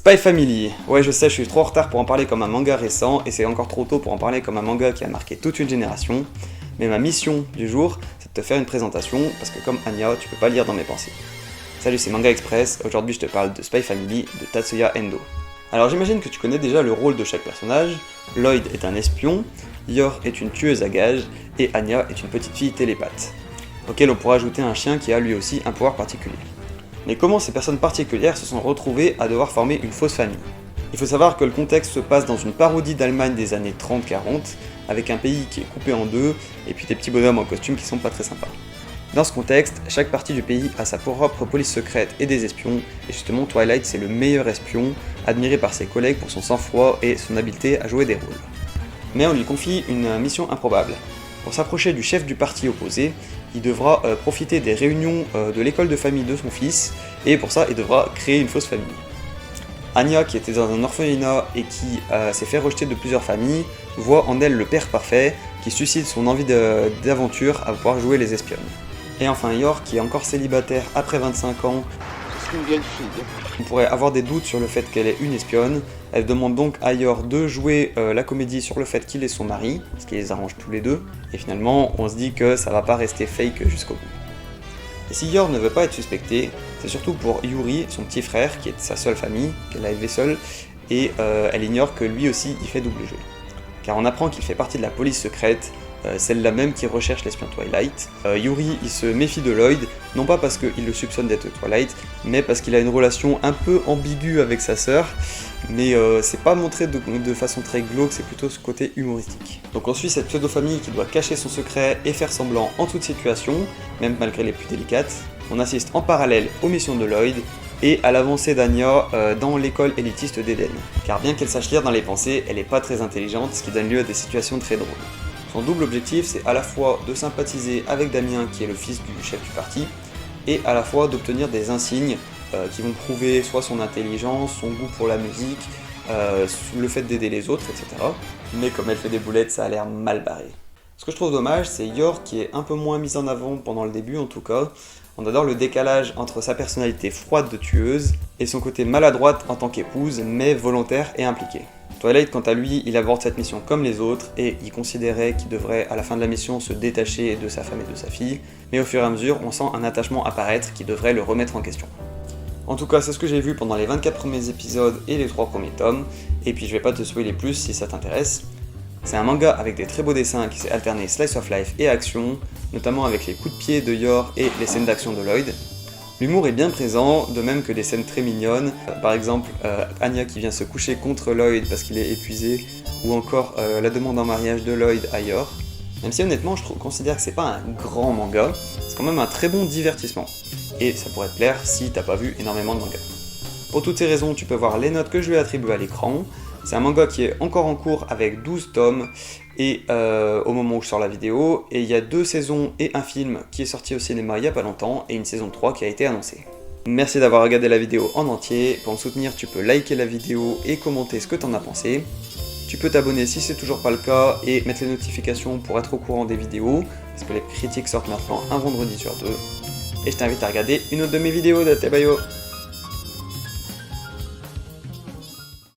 Spy Family. Ouais, je sais, je suis trop en retard pour en parler comme un manga récent, et c'est encore trop tôt pour en parler comme un manga qui a marqué toute une génération. Mais ma mission du jour, c'est de te faire une présentation, parce que comme Anya, tu peux pas lire dans mes pensées. Salut, c'est Manga Express, aujourd'hui je te parle de Spy Family de Tatsuya Endo. Alors j'imagine que tu connais déjà le rôle de chaque personnage. Lloyd est un espion, Yor est une tueuse à gages, et Anya est une petite fille télépathe, auquel on pourra ajouter un chien qui a lui aussi un pouvoir particulier. Mais comment ces personnes particulières se sont retrouvées à devoir former une fausse famille? Il faut savoir que le contexte se passe dans une parodie d'Allemagne des années 30-40, avec un pays qui est coupé en deux, et puis des petits bonhommes en costume qui sont pas très sympas. Dans ce contexte, chaque partie du pays a sa propre police secrète et des espions, et justement Twilight c'est le meilleur espion, admiré par ses collègues pour son sang-froid et son habileté à jouer des rôles. Mais on lui confie une mission improbable. Pour s'approcher du chef du parti opposé, il devra profiter des réunions de l'école de famille de son fils, et pour ça il devra créer une fausse famille. Anya, qui était dans un orphelinat et qui s'est fait rejeter de plusieurs familles, voit en elle le père parfait, qui suscite son envie d'aventure à pouvoir jouer les espionnes. Et enfin Yor, qui est encore célibataire après 25 ans, on pourrait avoir des doutes sur le fait qu'elle est une espionne. Elle demande donc à Yor de jouer la comédie sur le fait qu'il est son mari, ce qui les arrange tous les deux, et finalement on se dit que ça va pas rester fake jusqu'au bout. Et si Yor ne veut pas être suspectée, c'est surtout pour Yuri, son petit frère, qui est sa seule famille, qu'elle a élevée seule, et elle ignore que lui aussi il fait double jeu. Car on apprend qu'il fait partie de la police secrète, celle-là même qui recherche l'espion Twilight. Yuri il se méfie de Lloyd, non pas parce qu'il le soupçonne d'être Twilight, mais parce qu'il a une relation un peu ambiguë avec sa sœur, mais c'est pas montré de façon très glauque, c'est plutôt ce côté humoristique. Donc on suit cette pseudo-famille qui doit cacher son secret et faire semblant en toute situation, même malgré les plus délicates. On assiste en parallèle aux missions de Lloyd, et à l'avancée d'Anya dans l'école élitiste d'Eden. Car bien qu'elle sache lire dans les pensées, elle est pas très intelligente, ce qui donne lieu à des situations très drôles. Son double objectif, c'est à la fois de sympathiser avec Damien, qui est le fils du chef du parti, et à la fois d'obtenir des insignes qui vont prouver soit son intelligence, son goût pour la musique, le fait d'aider les autres, etc. Mais comme elle fait des boulettes, ça a l'air mal barré. Ce que je trouve dommage, c'est Yor qui est un peu moins mise en avant pendant le début en tout cas. On adore le décalage entre sa personnalité froide de tueuse et son côté maladroite en tant qu'épouse, mais volontaire et impliquée. Twilight, quant à lui, il aborde cette mission comme les autres, et il considérait qu'il devrait à la fin de la mission se détacher de sa femme et de sa fille, mais au fur et à mesure, on sent un attachement apparaître qui devrait le remettre en question. En tout cas, c'est ce que j'ai vu pendant les 24 premiers épisodes et les 3 premiers tomes, et puis je vais pas te spoiler plus si ça t'intéresse. C'est un manga avec des très beaux dessins qui s'est alterné slice of life et action, notamment avec les coups de pied de Yor et les scènes d'action de Lloyd. L'humour est bien présent, de même que des scènes très mignonnes, par exemple Anya qui vient se coucher contre Lloyd parce qu'il est épuisé, ou encore la demande en mariage de Lloyd à Yor. Même si honnêtement je considère que c'est pas un grand manga, c'est quand même un très bon divertissement, et ça pourrait te plaire si t'as pas vu énormément de mangas. Pour toutes ces raisons, tu peux voir les notes que je lui ai attribuées à l'écran. C'est un manga qui est encore en cours avec 12 tomes et au moment où je sors la vidéo, et il y a 2 saisons et un film qui est sorti au cinéma il y a pas longtemps, et une saison 3 qui a été annoncée. Merci d'avoir regardé la vidéo en entier. Pour me soutenir, tu peux liker la vidéo et commenter ce que t'en as pensé. Tu peux t'abonner si c'est toujours pas le cas et mettre les notifications pour être au courant des vidéos, parce que les critiques sortent maintenant un vendredi sur 2. Et je t'invite à regarder une autre de mes vidéos de Tebayo.